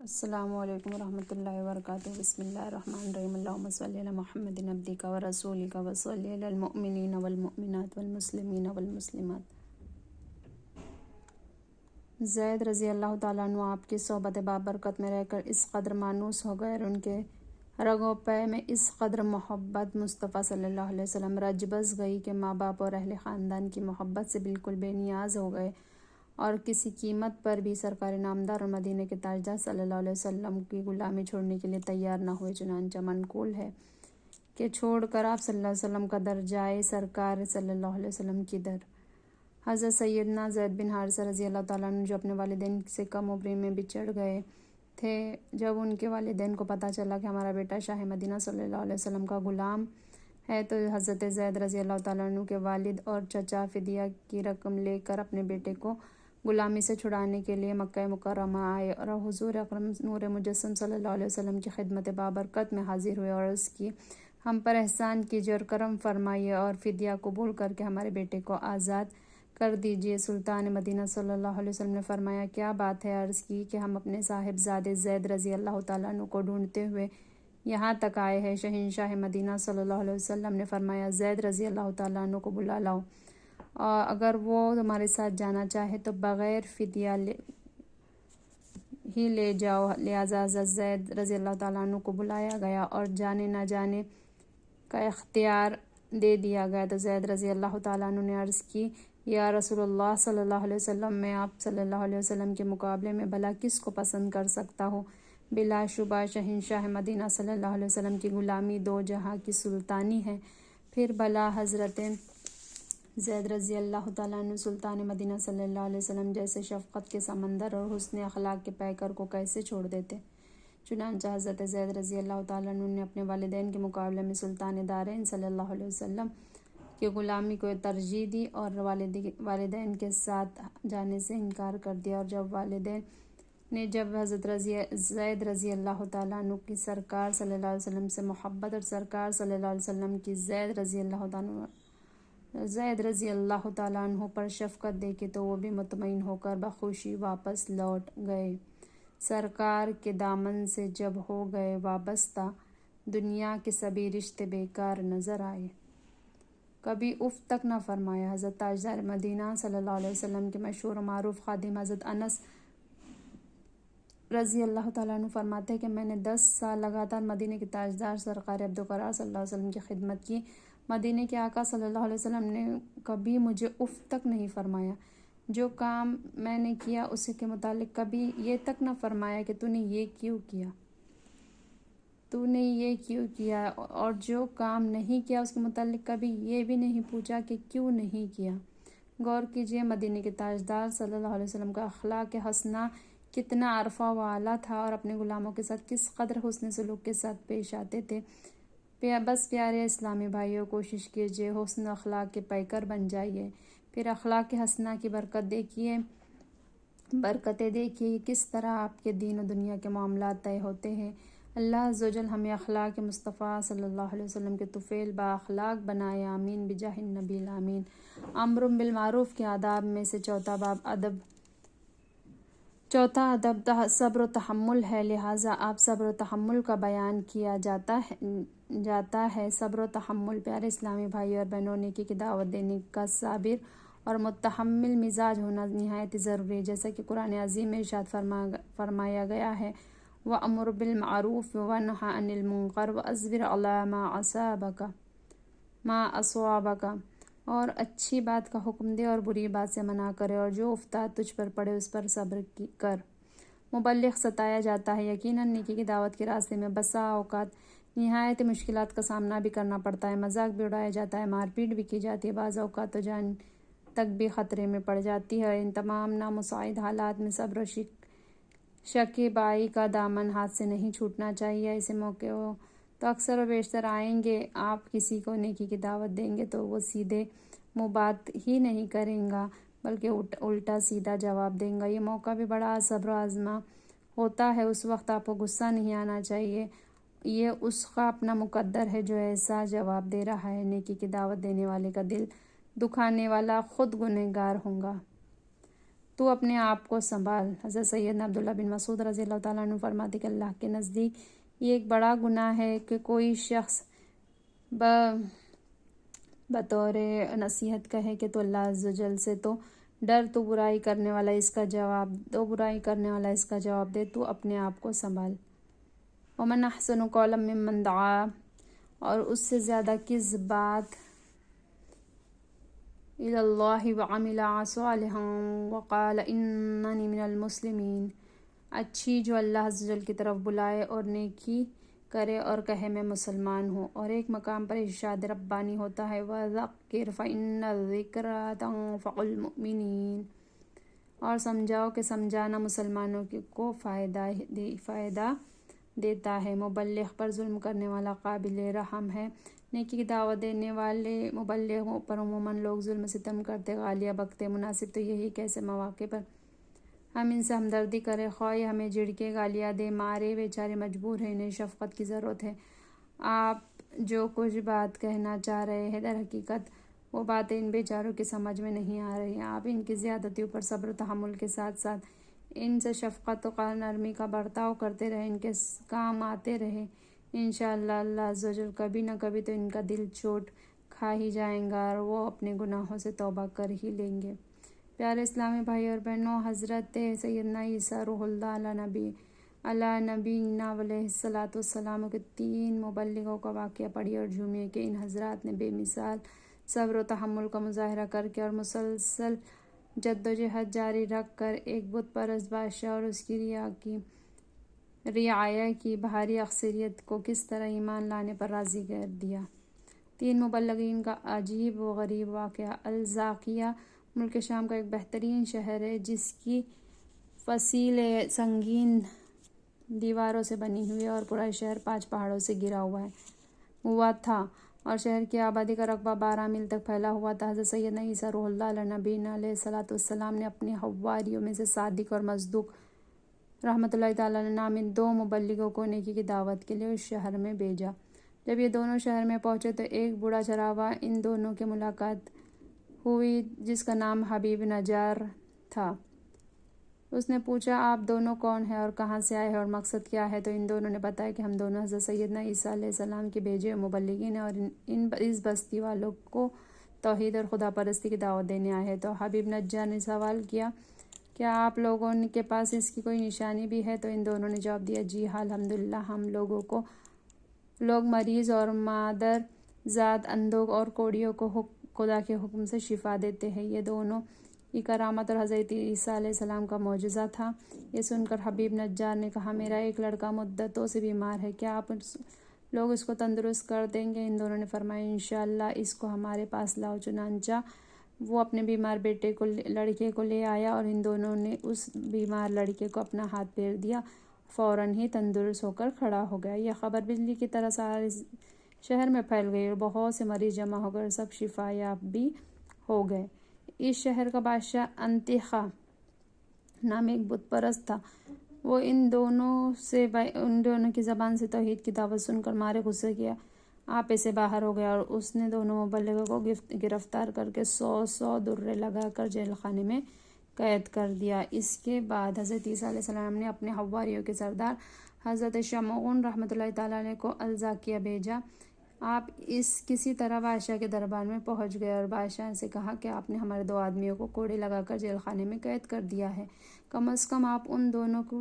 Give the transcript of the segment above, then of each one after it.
السلام علیکم ورحمۃ اللہ وبرکاتہ۔ بسم اللہ الرحمن الرحیم۔ اللہم صلی علی محمد عبدک و رسولک و صلی علی المؤمنین والمؤمنات والمسلمین والمسلمات۔ زید رضی اللہ تعالیٰ عنہ آپ کی صحبت بابرکت میں رہ کر اس قدر مانوس ہو گئے اور ان کے رگ و پے میں اس قدر محبت مصطفیٰ صلی اللہ علیہ وسلم رچ بس گئی کہ ماں باپ اور اہل خاندان کی محبت سے بالکل بے نیاز ہو گئے اور کسی قیمت پر بھی سرکار نامدار اور مدینہ کے تاجدار صلی اللہ علیہ وسلم کی غلامی چھوڑنے کے لیے تیار نہ ہوئے۔ چنانچہ منقول ہے کہ چھوڑ کر آپ صلی اللہ علیہ وسلم کا در جائے سرکار صلی اللہ علیہ وسلم کی در حضرت سیدنا زید بن حارثہ رضی اللہ تعالیٰ عنہ جو اپنے والدین سے کم عمری میں بچھڑ گئے تھے، جب ان کے والدین کو پتہ چلا کہ ہمارا بیٹا شاہ مدینہ صلی اللہ علیہ وسلم کا غلام ہے، تو حضرت زید رضی اللہ تعالیٰ عنہ کے والد اور چچا فدیہ کی رقم لے کر اپنے بیٹے کو غلامی سے چھڑانے کے لیے مکہ مکرمہ آئے اور حضور اکرم نور مجسم صلی اللہ علیہ وسلم کی خدمت بابرکت میں حاضر ہوئے اور عرض کی، ہم پر احسان کیجیے اور کرم فرمائیے اور فدیہ قبول کر کے ہمارے بیٹے کو آزاد کر دیجیے۔ سلطان مدینہ صلی اللہ علیہ وسلم نے فرمایا، کیا بات ہے؟ عرض کی کہ ہم اپنے صاحب زادے زید رضی اللہ تعالیٰ عنہ کو ڈھونڈتے ہوئے یہاں تک آئے ہیں۔ شہنشاہ مدینہ صلی اللہ علیہ وسلم نے فرمایا، زید رضی اللہ تعالیٰ عنہ کو بلا لاؤ، اور اگر وہ تمہارے ساتھ جانا چاہے تو بغیر فدیہ ہی لے جاؤ۔ لہٰذا حضرت زید رضی اللہ تعالیٰ عنہ کو بلایا گیا اور جانے نہ جانے کا اختیار دے دیا گیا۔ تو زید رضی اللہ تعالیٰ عنہ نے عرض کی، یا رسول اللہ صلی اللہ علیہ وسلم، میں آپ صلی اللہ علیہ وسلم کے مقابلے میں بھلا کس کو پسند کر سکتا ہوں؟ بلا شبہ شہنشاہ مدینہ صلی اللہ علیہ وسلم کی غلامی دو جہاں کی سلطانی ہے، پھر بھلا حضرت زید رضی اللہ تعالیٰ عنہ سلطان مدینہ صلی اللہ علیہ وسلم جیسے شفقت کے سمندر اور حسن اخلاق کے پیکر کو کیسے چھوڑ دیتے؟ چنانچہ حضرت زید رضی اللہ تعالیٰ عنہ نے اپنے والدین کے مقابلے میں سلطان دارین صلی اللہ علیہ وسلم کی غلامی کو ترجیح دی اور والدین کے ساتھ جانے سے انکار کر دیا۔ اور جب والدین نے حضرت زید رضی اللہ تعالیٰ عنہ کی سرکار صلی اللہ علیہ وسلم سے محبت اور سرکار صلی اللہ علیہ وسلم کی زید رضی اللہ تعالیٰ عنہ پر شفقت دیکھی تو وہ بھی مطمئن ہو کر بخوشی واپس لوٹ گئے۔ سرکار کے دامن سے جب ہو گئے وابستہ، دنیا کے سبھی رشتے بیکار نظر آئے، کبھی اف تک نہ فرمایا۔ حضرت تاجدار مدینہ صلی اللہ علیہ وسلم کے مشہور و معروف خادم حضرت انس رضی اللہ تعالیٰ عنہ فرماتے ہیں کہ میں نے 10 سال لگاتار مدینہ کے تاجدار سرکار عبدالقرار صلی اللہ علیہ وسلم کی خدمت کی۔ مدینہ کے آقا صلی اللہ علیہ وسلم نے کبھی مجھے اف تک نہیں فرمایا۔ جو کام میں نے کیا اس کے متعلق کبھی یہ تک نہ فرمایا کہ تو نے یہ کیوں کیا، اور جو کام نہیں کیا اس کے متعلق کبھی یہ بھی نہیں پوچھا کہ کیوں نہیں کیا۔ غور کیجئے، مدینہ کے تاجدار صلی اللہ علیہ وسلم کا اخلاق حسنہ کتنا عرفہ و اعلیٰ تھا اور اپنے غلاموں کے ساتھ کس قدر حسن سلوک کے ساتھ پیش آتے تھے۔ بس پیارے اسلامی بھائیوں، کوشش کیجئے حسن اخلاق کے پیکر بن جائیے، پھر اخلاق حسنہ کی برکتیں دیکھیے کس طرح آپ کے دین و دنیا کے معاملات طے ہوتے ہیں۔ اللہ عز و جل ہمیں اخلاق مصطفیٰ صلی اللہ علیہ وسلم کے طفیل با اخلاق بنائے، آمین بجاہ النبی الامین۔ امر بالمعروف کے آداب میں سے چوتھا ادب صبر و تحمل ہے، لہٰذا آپ صبر و تحمل کا بیان کیا جاتا ہے۔ صبر و تحمل، پیارے اسلامی بھائی اور بہنوں، نیکی کی دعوت دینے کا صابر اور متحمل مزاج ہونا نہایت ضروری ہے، جیسا کہ قرآن عظیم میں ارشاد فرمایا گیا ہے، وَأْمُرْ بِالْمَعْرُوفِ وَانْهَ عَنِ الْمُنکَرِ وَاصْبِرْ عَلَىٰ مَا أَصَابَكَ، اور اچھی بات کا حکم دے اور بری بات سے منع کرے، اور جو افتاد تجھ پر پڑے اس پر صبر کر۔ مبلغ ستایا جاتا ہے، یقیناً نیکی کی دعوت کے راستے میں بسا اوقات نہایت مشکلات کا سامنا بھی کرنا پڑتا ہے، مذاق بھی اڑایا جاتا ہے، مار پیٹ بھی کی جاتی ہے، بعض اوقات تو جان تک بھی خطرے میں پڑ جاتی ہے۔ ان تمام نامساعد حالات میں صبر و شکیبائی کا دامن ہاتھ سے نہیں چھوٹنا چاہیے۔ ایسے موقع تو اکثر و بیشتر آئیں گے، آپ کسی کو نیکی کی دعوت دیں گے تو وہ سیدھے منہ بات ہی نہیں کریں گا بلکہ الٹا سیدھا جواب دیں گا۔ یہ موقع بھی بڑا صبر و آزما ہوتا ہے، اس وقت آپ کو غصہ نہیں آنا چاہیے، یہ اس کا اپنا مقدر ہے جو ایسا جواب دے رہا ہے۔ نیکی کی دعوت دینے والے کا دل دکھانے والا خود گنہگار ہوگا۔ تو اپنے آپ کو سنبھال۔ حضرت سیدنا عبداللہ بن مسعود رضی اللہ تعالیٰ عنہ فرماتے کہ اللہ کے نزدیک یہ ایک بڑا گناہ ہے کہ کوئی شخص بطور نصیحت کہے کہ تو اللہ عز و جل سے تو ڈر، تو برائی کرنے والا اس کا جواب دے، تو اپنے آپ کو سنبھال۔ ومن احسن قولا ممن دعا، اور اس سے زیادہ کس بات الی اللہ وعمل صالحا وقال اننی من المسلمین، اچھی جو اللہ عز و جل کی طرف بلائے اور نیکی کرے اور کہے میں مسلمان ہوں۔ اور ایک مقام پر ارشاد ربانی ہوتا ہے وَذَكِّرْ فَإِنَّ الذِّكْرَىٰ تَنفَعُ الْمُؤْمِنِينَ، اور سمجھاؤ کہ سمجھانا مسلمانوں کو فائدہ دیتا ہے۔ مبلغ پر ظلم کرنے والا قابل رحم ہے، نیکی کی دعوت دینے والے مبلغوں پر عموماً لوگ ظلم ستم کرتے، گالیاں بکتے۔ مناسب تو یہی کہ ایسے مواقع پر ہم ان سے ہمدردی کریں، خواہ یہ ہمیں جھڑکے، گالیاں دے، مارے، بیچارے مجبور ہیں، انہیں شفقت کی ضرورت ہے۔ آپ جو کچھ بات کہنا چاہ رہے ہیں در حقیقت وہ باتیں ان بیچاروں کی سمجھ میں نہیں آ رہی ہیں۔ آپ ان کی زیادتیوں پر صبر و تحمل کے ساتھ ساتھ ان سے شفقت و نرمی کا برتاؤ کرتے رہیں، ان کے کام آتے رہیں۔ انشاءاللہ اللہ عز و جل کبھی نہ کبھی تو ان کا دل چوٹ کھا ہی جائیں گا اور وہ اپنے گناہوں سے توبہ کر ہی لیں گے۔ پیارے اسلامی بھائی اور بہنوں، حضرت سیدنا عیسیٰ روح اللہ علیہ نبینا علیہ الصلاۃ والسلام کے 3 مبلغوں کا واقعہ پڑھی اور جھومیے کہ ان حضرات نے بے مثال صبر و تحمل کا مظاہرہ کر کے اور مسلسل جد و جہد جاری رکھ کر ایک بت پرست بادشاہ اور اس کی رعایا کی بھاری اکثریت کو کس طرح ایمان لانے پر راضی کر دیا۔ 3 مبلغین کا عجیب و غریب واقعہ۔ الزاقیہ ملک شام کا ایک بہترین شہر ہے جس کی فصیل سنگین دیواروں سے بنی ہوئی اور پورا شہر 5 پہاڑوں سے گھرا ہوا تھا اور شہر کی آبادی کا رقبہ 12 میل تک پھیلا ہوا تھا۔ حضرت سیدنا عیسیٰ روح اللہ علیہ نبینا علیہ الصلاۃ والسلام نے اپنے حواریوں میں سے صادق اور مصدوق رحمۃ اللہ تعالیٰ علیہ نامی 2 مبلغوں کو نیکی کی دعوت کے لیے اس شہر میں بھیجا۔ جب یہ دونوں شہر میں پہنچے تو ایک بوڑھا چراغا ان دونوں کی ملاقات ہوئی جس کا نام حبیب نجار تھا۔ اس نے پوچھا آپ دونوں کون ہیں اور کہاں سے آئے ہیں اور مقصد کیا ہے؟ تو ان دونوں نے بتایا کہ ہم دونوں حضرت سیدنا عیسیٰ علیہ السلام کے بھیجے ہوئے مبلغین ہیں اور اس بستی والوں کو توحید اور خدا پرستی کی دعوت دینے آئے ہیں۔ تو حبیب نجار نے سوال کیا کیا آپ لوگوں کے پاس اس کی کوئی نشانی بھی ہے؟ تو ان دونوں نے جواب دیا جی ہاں الحمدللہ، ہم لوگ مریض اور مادر زاد اندھوں اور کوڑیوں کو خدا کے حکم سے شفا دیتے ہیں۔ یہ دونوں کی کرامت اور حضرت عیسیٰ علیہ السلام کا معجزہ تھا۔ یہ سن کر حبیب نجار نے کہا میرا ایک لڑکا مدتوں سے بیمار ہے، کیا آپ لوگ اس کو تندرست کر دیں گے؟ ان دونوں نے فرمایا انشاءاللہ اس کو ہمارے پاس لاؤ۔ چنانچہ وہ اپنے بیمار لڑکے کو لے آیا اور ان دونوں نے اس بیمار لڑکے کو اپنا ہاتھ پھیر دیا، فوراً ہی تندرست ہو کر کھڑا ہو گیا۔ یہ خبر بجلی کی طرح سارے شہر میں پھیل گئی اور بہت سے مریض جمع ہو کر سب شفا یاب بھی ہو گئے۔ اس شہر کا بادشاہ انتخا نام ایک بت پرست تھا۔ وہ ان دونوں کی زبان سے توحید کی دعوت سن کر مارے غصے کیا آپے سے باہر ہو گیا اور اس نے دونوں مبلغوں کو گرفتار کر کے 100 درے لگا کر جیل خانے میں قید کر دیا۔ اس کے بعد حضرت عیسیٰ علیہ السلام نے اپنے حواریوں کے سردار حضرت شمعون رحمۃ اللہ تعالیٰ علیہ کو الزاقیہ بھیجا۔ آپ کسی طرح بادشاہ کے دربار میں پہنچ گئے اور بادشاہ سے کہا کہ آپ نے ہمارے 2 آدمیوں کو کوڑے لگا کر جیل خانے میں قید کر دیا ہے، کم از کم آپ ان دونوں کی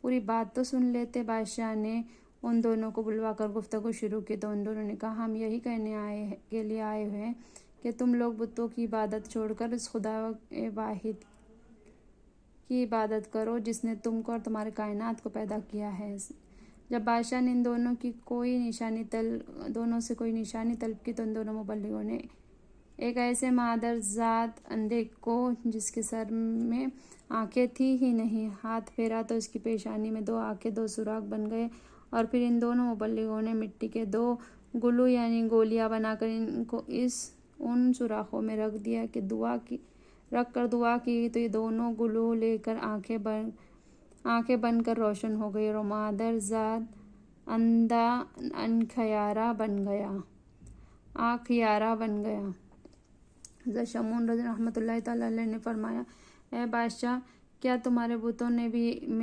پوری بات تو سن لیتے۔ بادشاہ نے ان دونوں کو بلوا کر گفتگو شروع کی تو ان دونوں نے کہا ہم یہی کہنے کے لیے آئے ہوئے ہیں کہ تم لوگ بتوں کی عبادت چھوڑ کر اس خدا واحد کی عبادت کرو جس نے تم کو اور تمہارے کائنات کو پیدا کیا ہے۔ جب بادشاہ نے ان دونوں سے کوئی نشانی طلب کی تو ان دونوں مبلغوں نے ایک ایسے مادر زاد اندھے کو جس کے سر میں آنکھیں تھی ہی نہیں ہاتھ پھیرا تو اس کی پیشانی میں 2 آنکھیں 2 سوراخ بن گئے اور پھر ان دونوں مبلغوں نے مٹی کے 2 گلو یعنی گولیاں بنا کر ان کو ان سوراخوں میں رکھ کر دعا کی تو یہ دونوں گلو لے کر آنکھیں بن کر روشن ہو گئی اور مادر زاد اندھا آنکھیارا بن گیا۔ حضرت شمعون رحمۃ اللہ تعالیٰ علیہ نے فرمایا اے بادشاہ، کیا تمہارے بتوں میں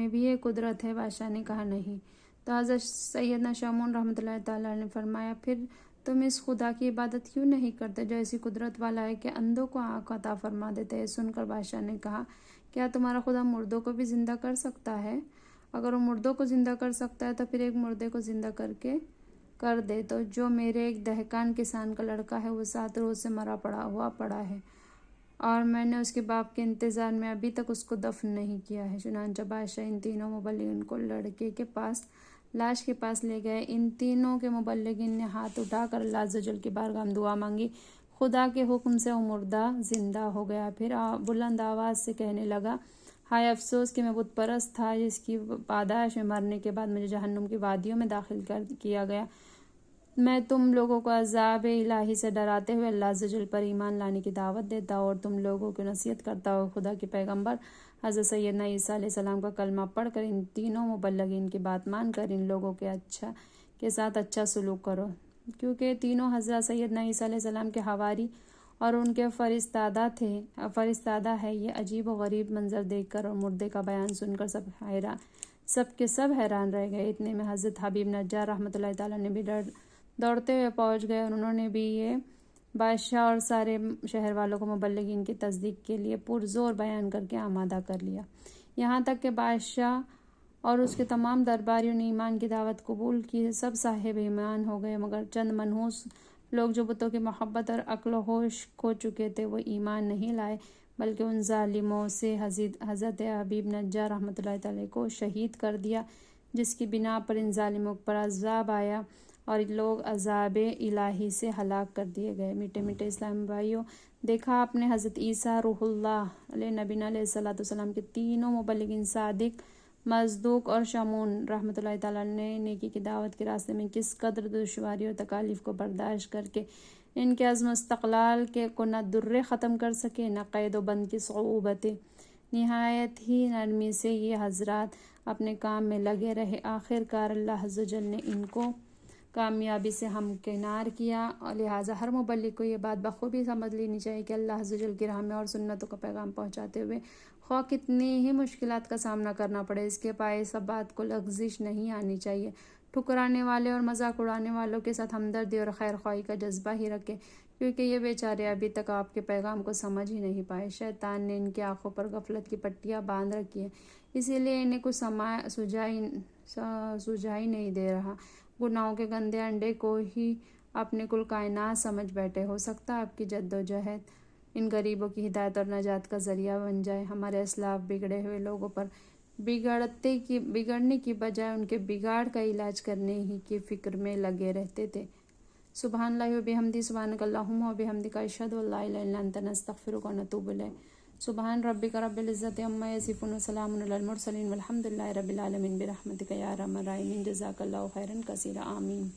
بھی یہ قدرت ہے؟ بادشاہ نے کہا نہیں۔ تو حضرت سیدنا شمعون رحمۃ اللہ تعالیٰ نے فرمایا، پھر تم اس خدا کی عبادت کیوں نہیں کرتے جو ایسی قدرت والا ہے کہ اندھوں کو آنکھ عطا فرما دیتے ہیں؟ سن کر بادشاہ نے کہا، کیا تمہارا خدا مردوں کو بھی زندہ کر سکتا ہے؟ اگر وہ مردوں کو زندہ کر سکتا ہے تو پھر ایک مردے کو زندہ کر دے۔ تو جو میرے ایک دہقان کسان کا لڑکا ہے وہ 7 روز سے مرا پڑا ہے اور میں نے اس کے باپ کے انتظار میں ابھی تک اس کو دفن نہیں کیا ہے۔ چنانچہ بادشاہ ان تینوں مبلغین کو لڑکے کے پاس لاش کے پاس لے گئے۔ ان تینوں کے مبلغین نے ہاتھ اٹھا کر اللہ عز و جل کی بارگاہ میں دعا مانگی۔ خدا کے حکم سے وہ مردہ زندہ ہو گیا۔ پھر بلند آواز سے کہنے لگا، ہائے افسوس کہ میں بت پرست تھا، جس کی پاداش میں مرنے کے بعد مجھے جہنم کی وادیوں میں داخل کیا گیا۔ میں تم لوگوں کو عذاب الہی سے ڈراتے ہوئے اللہ عز و جل پر ایمان لانے کی دعوت دیتا اور تم لوگوں کو نصیحت کرتا ہوں خدا کے پیغمبر حضرت سیدنا عیسیٰ علیہ السلام کا کلمہ پڑھ کر ان تینوں مبلغین کی بات مان کر ان لوگوں کے ساتھ اچھا سلوک کرو، کیونکہ تینوں حضرت سیدنا عیسیٰ علیہ السلام کے حواری اور ان کے فرستادہ ہے۔ یہ عجیب و غریب منظر دیکھ کر اور مردے کا بیان سن کر سب کے سب حیران رہ گئے۔ اتنے میں حضرت حبیب نجار رحمۃ اللہ تعالیٰ نے بھی دوڑتے ہوئے پہنچ گئے اور انہوں نے بھی یہ بادشاہ اور سارے شہر والوں کو مبلغین کی تصدیق کے لیے پرزور بیان کر کے آمادہ کر لیا، یہاں تک کہ بادشاہ اور اس کے تمام درباریوں نے ایمان کی دعوت قبول کی۔ سب صاحب ایمان ہو گئے، مگر چند منحوس لوگ جو بتوں کی محبت اور عقل و ہوش کھو چکے تھے وہ ایمان نہیں لائے، بلکہ ان ظالموں سے حضرت حبیب نجار رحمۃ اللہ تعالیٰ کو شہید کر دیا، جس کی بنا پر ان ظالموں پر عذاب آیا اور لوگ عذاب الہی سے ہلاک کر دیے گئے۔ میٹھے میٹھے اسلامی بھائیوں، دیکھا آپ نے حضرت عیسیٰ روح اللہ علیہ نبینا علیہ السلام کے تینوں مبلغین صادق، مصدوق اور شمعون رحمۃ اللہ تعالیٰ نے نیکی کی دعوت کے راستے میں کس قدر دشواری اور تکالیف کو برداشت کر کے ان کے عزم و استقلال کو نہ درے ختم کر سکے نہ قید و بند کی صعوبتیں۔ نہایت ہی نرمی سے یہ حضرات اپنے کام میں لگے رہے۔ آخر کار اللہ عز و جل نے ان کو کامیابی سے ہمکنار کیا، اور لہٰذا ہر مبلغ کو یہ بات بخوبی سمجھ لینی چاہیے کہ اللہ عز و جل کی راہ میں اور سنتوں کا پیغام پہنچاتے ہوئے خواہ کتنی ہی مشکلات کا سامنا کرنا پڑے، اس کے پائے سب بات کو لغزش نہیں آنی چاہیے۔ ٹھکرانے والے اور مذاق اڑانے والوں کے ساتھ ہمدردی اور خیر خواہی کا جذبہ ہی رکھے، کیونکہ یہ بیچارے ابھی تک آپ کے پیغام کو سمجھ ہی نہیں پائے۔ شیطان نے ان کی آنکھوں پر غفلت کی پٹیاں باندھ رکھی ہیں، اسی لیے انہیں کچھ سجائی نہیں دے رہا۔ گناہوں کے گندے انڈے کو ہی اپنے کل کائنات سمجھ بیٹھے۔ ہو سکتا ہے آپ کی جد و جہد ان غریبوں کی ہدایت اور نجات کا ذریعہ بن جائے۔ ہمارے اسلاف بگڑے ہوئے لوگوں پر بگڑنے کی بجائے ان کے بگاڑ کا علاج کرنے ہی کی فکر میں لگے رہتے تھے۔ سبحان اللہ و بحمدہ، سبحانک اللہم و بحمدک، اشہد ان لا الہ الا انت، نستغفرک و نتوب الیک۔ سبحان ربک رب العزۃ عما یصفون وسلام علی المرسلین والحمد للہ رب العالمین، برحمتک یا ارحم الراحمین۔ جزاک اللہ خیرا کثیرا، آمین۔